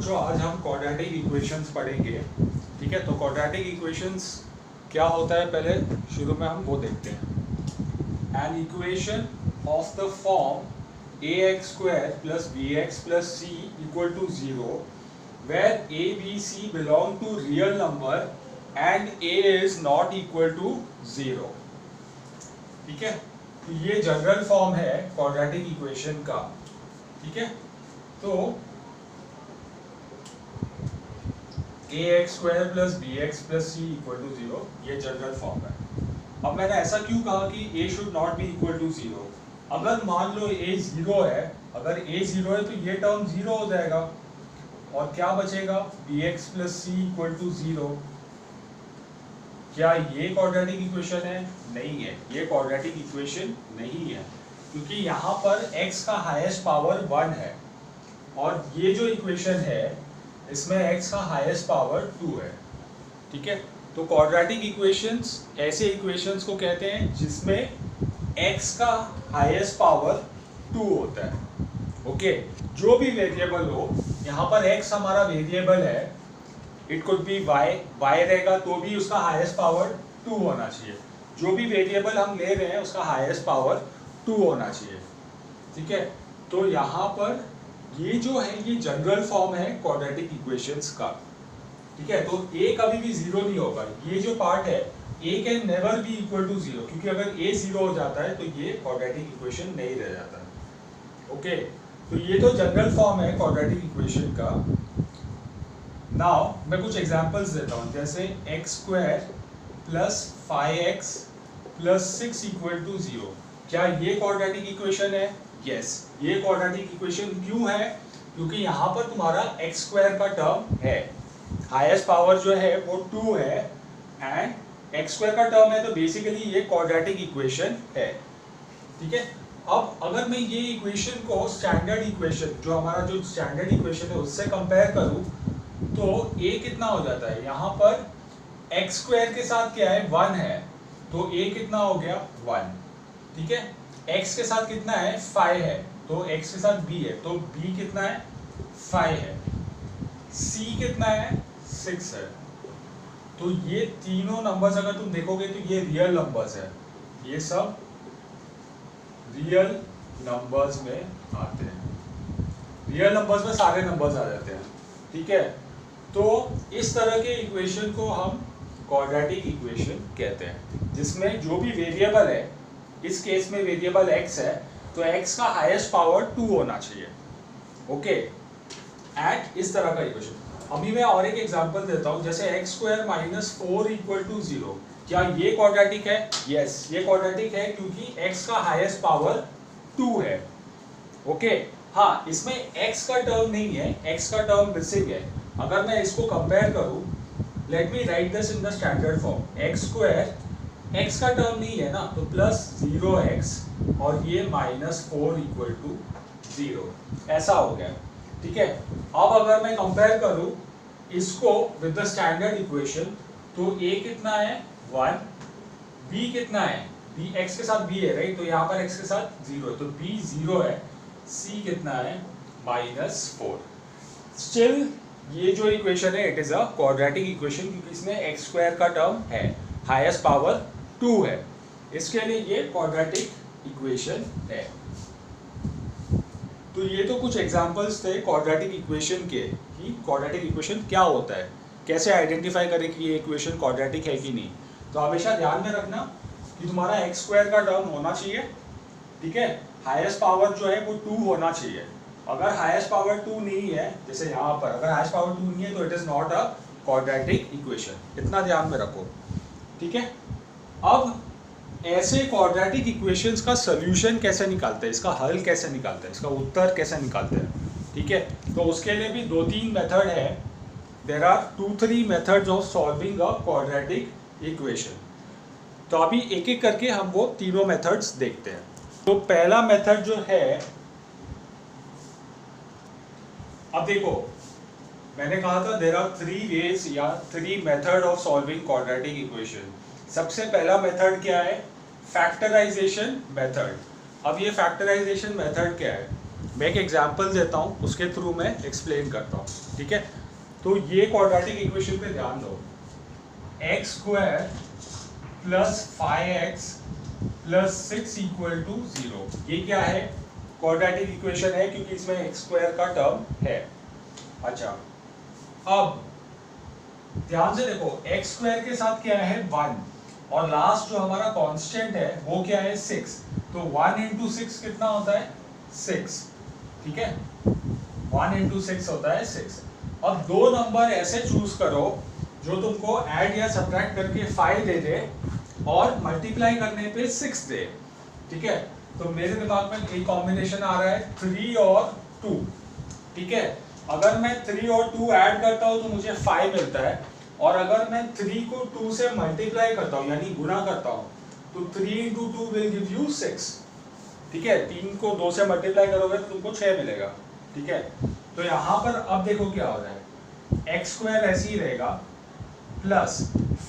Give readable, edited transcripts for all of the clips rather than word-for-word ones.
बच्चों आज हम क्वाड्रेटिक इक्वेशंस पढ़ेंगे। ठीक है, तो क्वाड्रेटिक इक्वेशंस क्या होता है पहले शुरू में हम वो देखते हैं। An equation of the form ax square plus bx plus c equal to 0 where a b c belong to real number and a is not equal to 0। ठीक है, तो ये जनरल फॉर्म है क्वाड्रेटिक इक्वेशन का। ठीक है, तो ax square plus bx plus c equal to 0 ये जनरल फॉर्म है। अब मैंने ऐसा क्यों कहा कि a should not be equal to 0? अगर मान लो a 0 है, अगर a 0 है तो ये टर्म 0 हो जाएगा और क्या बचेगा bx plus c equal to 0। क्या ये क्वाड्रेटिक इक्वेशन है? नहीं है, ये क्वाड्रेटिक इक्वेशन नहीं है क्योंकि यहाँ पर x का हाईएस्ट पावर 1 है और ये जो इक्वेशन है इसमें x का हाईएस्ट पावर 2 है। ठीक है, तो क्वाड्रेटिक इक्वेशंस ऐसे इक्वेशंस को कहते हैं जिसमें x का हाईएस्ट पावर 2 होता है। ओके, जो भी वेरिएबल हो, यहाँ पर x हमारा वेरिएबल है, इट कुड बी y रहेगा तो भी उसका हाईएस्ट पावर 2 होना चाहिए। जो भी वेरिएबल हम ले रहे हैं उसका हाईएस्ट पावर 2 होना चाहिए। ठीक है, तो यहाँ पर ये जो है ये जनरल फॉर्म है क्वाड्रेटिक इक्वेशंस का। ठीक है, तो a कभी भी 0 नहीं होगा। ये जो पार्ट है a can never be equal to 0 क्योंकि अगर a 0 हो जाता है तो ये क्वाड्रेटिक इक्वेशन नहीं रह जाता। ओके, तो ये तो जनरल फॉर्म है क्वाड्रेटिक इक्वेशन का। नाउ मैं कुछ एग्जांपल्स देता हूँ, जैसे x square plus 5x plus 6 equal to 0। क्या ये क्वाड्रेटिक इक्वेशन है? यस, ये क्वाड्रेटिक इक्वेशन क्यों है? क्योंकि यहाँ पर तुम्हारा x स्क्वायर का टर्म है, हाईएस्ट पावर जो है वो 2 है एंड x स्क्वायर का टर्म है, तो बेसिकली ये क्वाड्रेटिक इक्वेशन है। ठीक है, अब अगर मैं ये इक्वेशन को स्टैंडर्ड इक्वेशन जो हमारा जो स्टैंडर्ड इक्वेशन है उससे कंपेयर करूँ तो a कितना हो जाता है? यहाँ पर x स्क्वायर के साथ क्या है? 1 है, तो a कितना हो गया? 1। ठीक है, x के साथ कितना है? 5 है, तो x के साथ b है, तो b कितना है? 5 है। c कितना है? 6 है। तो ये तीनों नंबर्स अगर तुम देखोगे तो ये रियल नंबर्स है, ये सब रियल नंबर्स में आते हैं। रियल नंबर्स में सारे नंबर्स आ जाते हैं। ठीक है, तो इस तरह के इक्वेशन को हम क्वाड्रेटिक इक्वेशन कहते हैं जिसमें जो भी वेरिएबल है, इस केस में वेरिएबल x है तो x का हाईएस्ट पावर 2 होना चाहिए। ओके, एट इस तरह का इक्वेशन। अभी मैं और एक एग्जांपल देता हूं, जैसे x square minus 4 equal to 0। क्या ये क्वाड्रेटिक है? यस, ये क्वाड्रेटिक है क्योंकि x का हाईएस्ट पावर 2 है। ओके, हाँ, इसमें x का टर्म नहीं है, x का टर्म मिसिंग है। अगर मैं इसको कंपेयर करूं, let me right this in the standard form. x square x का टर्म नहीं है ना, तो प्लस 0x और ये माइनस 4 इक्वल टू 0, ऐसा हो गया। ठीक है, अब अगर मैं कंपेयर करूं इसको विद द स्टैंडर्ड इक्वेशन तो a कितना है? 1, b कितना है? b x के साथ b है राइट, तो यहाँ पर x के साथ 0 है, तो b 0 है। c कितना है? माइनस 4। स्टिल ये जो इक्वेशन है it is a quadratic equation क्योंकि इसमें x स्क्वायर का टर्म है, हाईएस्ट पावर 2 है, इसके लिए ये क्वाड्रेटिक इक्वेशन है। तो ये तो कुछ एग्जांपल्स थे क्वाड्रेटिक इक्वेशन के कि क्वाड्रेटिक इक्वेशन क्या होता है, कैसे आइडेंटिफाई करें कि ये इक्वेशन क्वाड्रेटिक है कि नहीं। तो हमेशा ध्यान में रखना कि तुम्हारा x स्क्वायर का टर्म होना चाहिए। ठीक है, हाईएस्ट पावर जो है वो 2 होना चाहिए। अगर हाईएस्ट पावर 2 नहीं है, जैसे यहाँ पर अगर हाईएस्ट पावर 2 नहीं है तो it is not a quadratic equation, इतना ध्यान में रखो। ठीक है, अब ऐसे क्वाड्रेटिक इक्वेशंस का सॉल्यूशन कैसे निकालते हैं, इसका हल कैसे निकालते हैं, इसका उत्तर कैसे निकालते हैं। ठीक है, तो उसके लिए भी 2-3 मेथड है। There are 2-3 methods of solving a quadratic equation. तो अभी एक एक करके हम वो तीनों मेथड्स देखते हैं। तो पहला मेथड जो है, अब देखो मैंने कहा था देयर आर 3 वेज या 3 method of solving quadratic equation. सबसे पहला मेथड क्या है? Factorisation method. अब ये फैक्टराइजेशन मेथड क्या है? मैं एक एग्जांपल देता हूँ, उसके थ्रू मैं एक्सप्लेन करता हूँ, ठीक है। तो ये क्वाड्रेटिक इक्वेशन पे ध्यान दो, x square plus 5x plus 6 equal to 0, ये क्या है? क्वाड्रेटिक इक्वेशन है क्योंकि इसमें एक्स स्क्वायर का टर्म है। अच्छा, अब ध्यान से देखो, एक्स स्क्वायर के साथ क्या है 1, और लास्ट जो हमारा कांस्टेंट है वो क्या है 6, तो 1 इंटू 6 कितना होता है 6, ठीक है, 1 इंटू 6 होता है 6। अब दो नंबर ऐसे चूज करो जो तुमको ऐड या सब्ट्रैक्ट करके 5 दे दे और मल्टीप्लाई करने पे 6 दे, ठीक है। तो मेरे दिमाग में एक कॉम्बिनेशन आ रहा है 3 और 2, ठीक है। अगर मैं 3 और 2 ऐड करता हूँ तो मुझे 5 मिलता है, और अगर मैं 3 को 2 से मल्टीप्लाई करता हूँ यानी गुणा करता हूँ तो 3 इंटू 2 विल गिव यू 6, ठीक है। 3 को 2 से मल्टीप्लाई करोगे तो तुमको 6 मिलेगा, ठीक है। तो यहाँ पर अब देखो क्या हो रहा है, एक्स स्क्वायर ऐसे ही रहेगा प्लस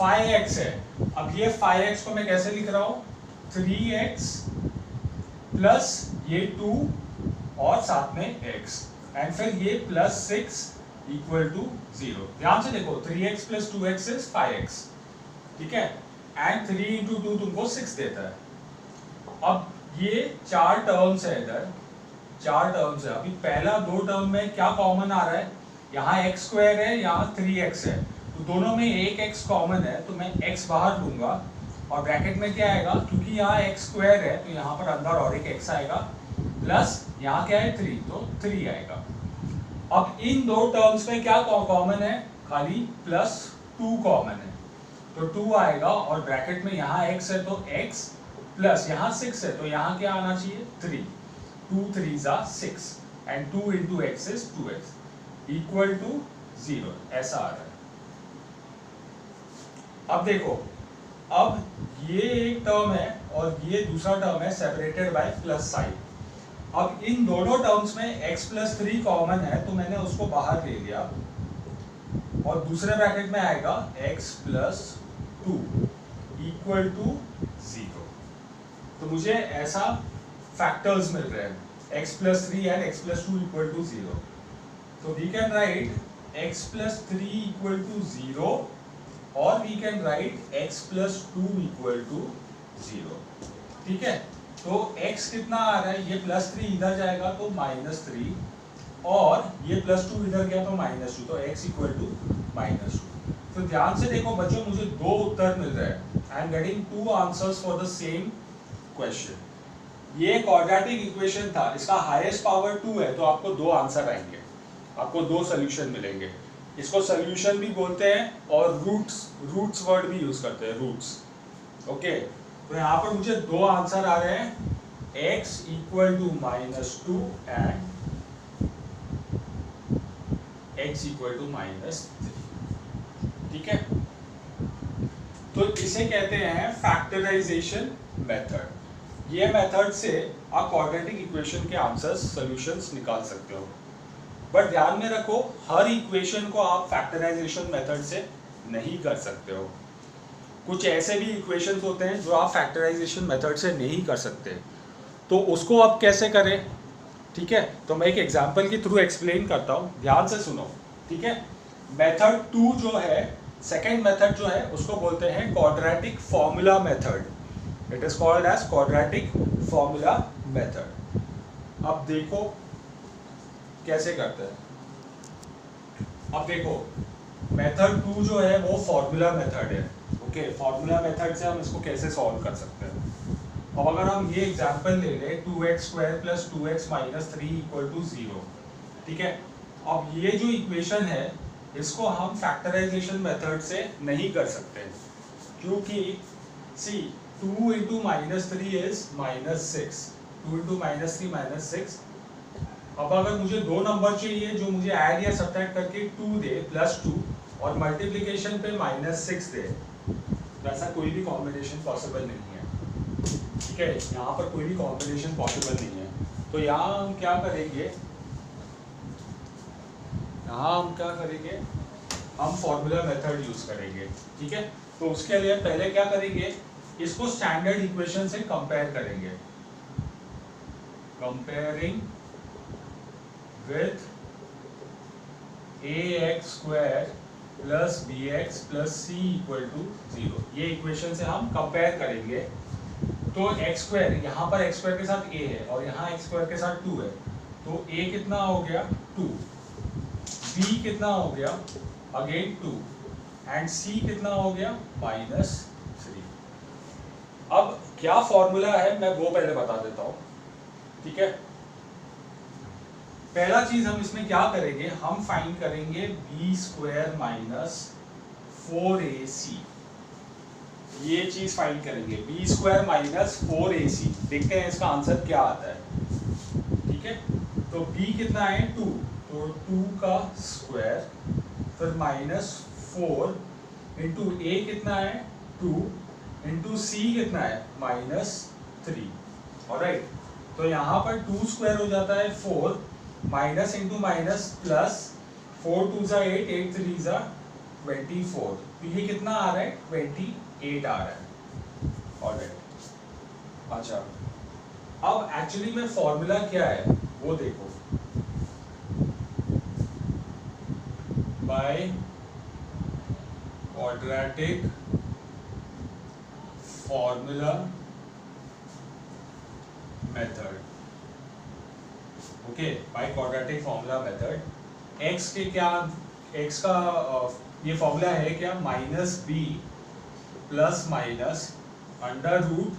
5x है। अब ये 5x को मैं कैसे लिख रहा हूँ, 3x प्लस ये 2 और साथ में x, एंड फिर ये प्लस 6 इक्वल टू 0। ध्यान से देखो, 3x plus 2x is 5x, ठीक है, एंड 3 इंटू 2 तुमको 6 देता है। अब ये 4 टर्म्स है, इधर 4 टर्म्स है। अभी पहला 2 टर्म में क्या कॉमन आ रहा है, यहाँ x स्क्वायर है, यहाँ 3x है, तो दोनों में एक x कॉमन है, तो मैं x बाहर लूंगा और ब्रैकेट में क्या आएगा, क्योंकि यहाँ x स्क्वायर है तो यहाँ पर अंदर और एक x आएगा, प्लस यहाँ क्या है 3, तो 3 आएगा। अब इन दो टर्म्स में क्या कॉमन है, खाली प्लस 2 कॉमन है, तो 2 आएगा, और ब्रैकेट में यहाँ x है तो x, प्लस यहाँ 6 है तो यहाँ क्या आना चाहिए 3, 2 3s are 6 and 2 into x is 2x equal to 0, ऐसा आ रहा है। अब देखो, अब ये एक टर्म है और ये दूसरा टर्म है सेपरेटेड बाय प्लस साइन। अब इन दोनों टर्म्स में x प्लस 3 कॉमन है तो मैंने उसको बाहर ले लिया, और दूसरे ब्रैकेट में आएगा x प्लस 2 इक्वल टू 0। तो मुझे ऐसा फैक्टर्स मिल रहे हैं, x plus 3 and x plus 2 equal to 0. So we can write x plus 3 equal to 0, or we can write x plus 2 equal to 0. ठीक है, तो x कितना आ रहा है, ये प्लस 3 इधर जाएगा तो माइनस 3, और ये प्लस 2 इधर गया तो माइनस 2, तो x इक्वल टू माइनस 2। तो ध्यान से देखो बच्चों, मुझे दो उत्तर मिल रहे हैं, I am getting 2 answers for the same question. ये क्वाड्रेटिक इक्वेशन था, इसका हाईएस्ट पावर 2 है, तो आपको 2 आंसर आएंगे, आपको 2 सॉल्यूशन मिलेंगे। इसको सॉल्यूशन भी बोलते हैं और रूट्स वर्ड भी यूज करते हैं, रूट्स, ओके। तो यहाँ पर मुझे 2 आंसर आ रहे हैं, x equal to -2 and x equal to -3, ठीक है। तो इसे कहते हैं फैक्टराइजेशन मेथड। ये मेथड से आप क्वाड्रेटिक इक्वेशन के आंसर्स सॉल्यूशंस निकाल सकते हो, बट ध्यान में रखो हर इक्वेशन को आप फैक्टराइजेशन मेथड से नहीं कर सकते हो। कुछ ऐसे भी इक्वेशंस होते हैं जो आप फैक्टराइजेशन मेथड से नहीं कर सकते, तो उसको आप कैसे करें, ठीक है। तो मैं एक एग्जांपल के थ्रू एक्सप्लेन करता हूँ, ध्यान से सुनो, ठीक है। मेथड 2 जो है, सेकेंड मेथड जो है, उसको बोलते हैं quadratic formula method. It is called as quadratic formula method. अब देखो कैसे करते हैं। अब देखो मेथड 2 जो है वो फॉर्मूला मेथड है, ओके। फॉर्मूला मेथड से हम इसको कैसे सॉल्व कर सकते हैं। अब अगर हम ये एग्जांपल ले लें 2x square plus 2x minus 3 equal to 0, ठीक है। अब ये जो इक्वेशन है इसको हम फैक्टराइजेशन मेथड से नहीं कर सकते, क्योंकि सी 2 into -3 is -6, 2 into -3 -6। अब अगर मुझे 2 नंबर चाहिए जो मुझे ऐड या सब्ट्रैक्ट करके 2 दे +2 और मल्टीप्लिकेशन पे -6 दे, तो ऐसा कोई भी कॉम्बिनेशन पॉसिबल नहीं है, ठीक है। यहाँ पर कोई भी कॉम्बिनेशन पॉसिबल नहीं है। तो यहाँ हम क्या करेंगे, हम फॉर्मूला मेथड यूज करेंगे, ठीक है। तो उसके लिए पहले क्या करेंगे, इसको स्टैंडर्ड इक्वेशन से कंपेयर करेंगे, comparing with ax square plus bx plus c equal to 0। ये इक्वेशन से हम कंपेयर करेंगे। तो x स्क्वायर, यहाँ पर x स्क्वायर के साथ a है और यहाँ x स्क्वायर के साथ 2 है, तो a कितना हो गया 2, b कितना हो गया अगेन 2 एंड c कितना हो गया -3। अब क्या फॉर्मूला है मैं वो पहले बता देता हूँ, ठीक है। पहला चीज हम इसमें क्या करेंगे, हम फाइंड करेंगे b स्क्वायर माइनस 4ac, ये चीज फाइंड करेंगे b स्क्वायर माइनस 4ac। देखते हैं इसका आंसर क्या आता है, ठीक है। तो b कितना है 2, तो 2 का स्क्वायर फिर -4 इंटू a कितना है 2 इंटू c कितना है -3। ऑलराइट, तो यहाँ पर 2 स्क्वायर हो जाता है 4, माइनस इंटू माइनस प्लस, 4 2 ज़ा 8, 8 3 ज़ा 24, तो ये कितना आ रहा है 28 आ रहा है। ऑलराइट, अच्छा अब एक्चुअली में फॉर्मूला क्या है वो देखो, by quadratic formula method, okay, by quadratic formula method. x के क्या, x का ये फॉर्मूला है क्या -b plus minus under root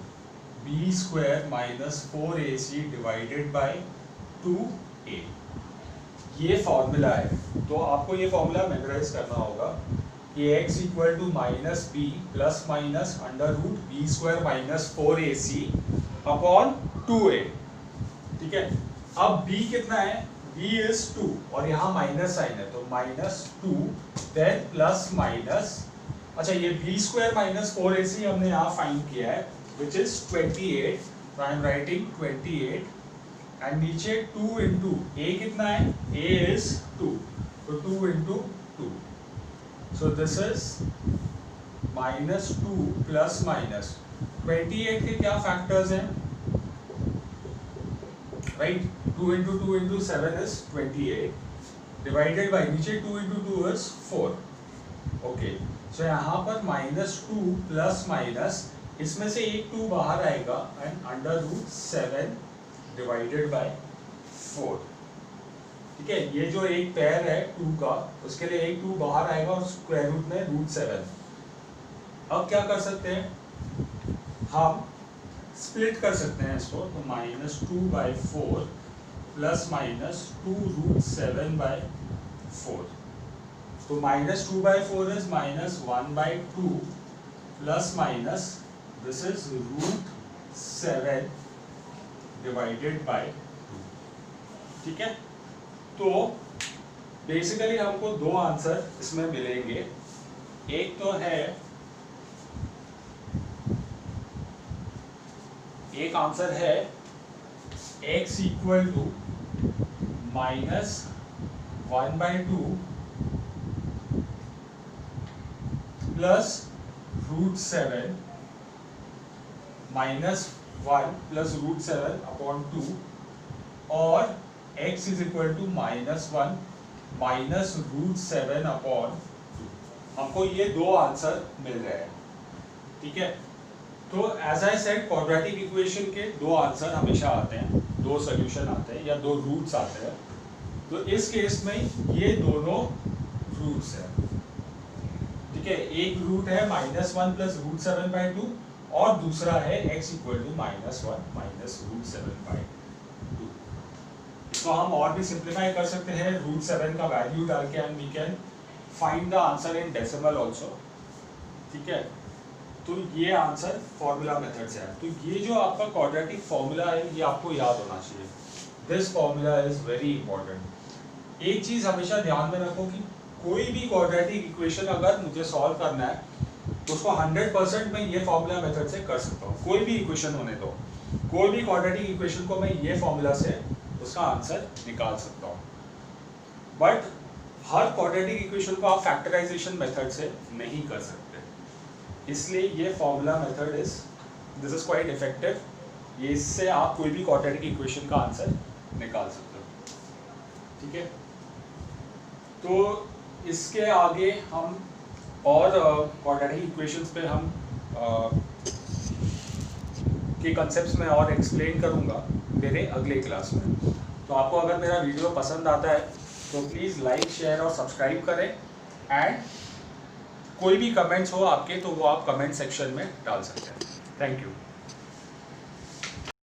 b square minus 4ac divided by 2a, ये फॉर्मूला है। तो आपको ये फॉर्मूला मेमोराइज करना होगा कि x equal to -b plus minus under root b square minus 4ac upon 2a, ठीक है। अब b कितना है, b इज 2 और यहाँ माइनस साइन है, तो -2 देन प्लस माइनस, अच्छा ये b स्क्वायर माइनस 4ac हमने यहाँ फाइंड किया है विच इज 28, तो आई एम राइटिंग 28 एंड नीचे 2 इंटू a कितना है, a इज 2, तो 2 into 2, so this is -2 plus minus 28 के क्या फैक्टर्स हैं, right, 2 into 2 into 7 is 28 divided by नीचे 2 into 2 is 4, ओके। सो यहाँ पर -2 प्लस माइनस, इसमें से एक 2 बाहर आएगा and under root 7 divided by 4, ठीक है। ये जो एक पेयर है 2 का, उसके लिए एक 2 बाहर आएगा और स्क्वायर रूट में √7। अब क्या कर सकते हैं, हम स्प्लिट कर सकते हैं इसको, तो -2/4 प्लस -2√7/4, तो -2/4 is -1/2 plus minus this is √7 divided by 2, ठीक है। तो बेसिकली हमको दो आंसर इसमें मिलेंगे, एक तो है, एक आंसर है x इक्वल टू -1/2 प्लस √7 -1 प्लस √7 अपॉन 2, और x is equal to -1 minus √7 upon 2। हमको ये दो आंसर मिल रहे हैं, ठीक है। तो as I said quadratic equation के दो आंसर हमेशा आते हैं, दो सोल्यूशन आते हैं या दो रूट्स आते हैं। तो इस केस में ये दोनों रूट्स हैं, ठीक है। एक रूट है -1 प्लस √7/2 और दूसरा है x इक्वल टू -1 माइनस √7/2। इसको हम और भी सिंप्लीफाई कर सकते हैं √7 का वैल्यू डाल के, and we can find the answer in decimal also, ठीक है। तो ये आंसर फॉर्मूला मेथड से है। तो ये जो आपका क्वाड्रेटिक फॉर्मूला है ये आपको याद होना चाहिए, this formula is very important. एक चीज़ हमेशा ध्यान में रखो कि कोई भी क्वाड्रेटिक इक्वेशन अगर मुझे सॉल्व करना है तो उसको 100% मैं ये फॉर्मूला मेथड से कर सकता हूँ। कोई भी इक्वेशन होने दो, कोई भी क्वाड्रेटिक इक्वेशन को मैं ये फॉर्मूला से उसका आंसर निकाल सकता हूँ। बट हर क्वाड्रेटिक इक्वेशन को आप फैक्टराइजेशन मेथड से नहीं कर सकते, इसलिए ये formula method this is quite effective. ये इससे आप कोई भी क्वाड्रेटिक इक्वेशन का आंसर निकाल सकते हो। ठीक है, तो इसके आगे हम और क्वाड्रेटिक इक्वेशंस पे हम के कंसेप्ट्स में और एक्सप्लेन करूँगा मेरे अगले क्लास में। तो आपको अगर मेरा वीडियो पसंद आता है तो प्लीज़ लाइक, शेयर और सब्सक्राइब करें, एंड कोई भी कमेंट्स हो आपके तो वो आप कमेंट सेक्शन में डाल सकते हैं। Thank you.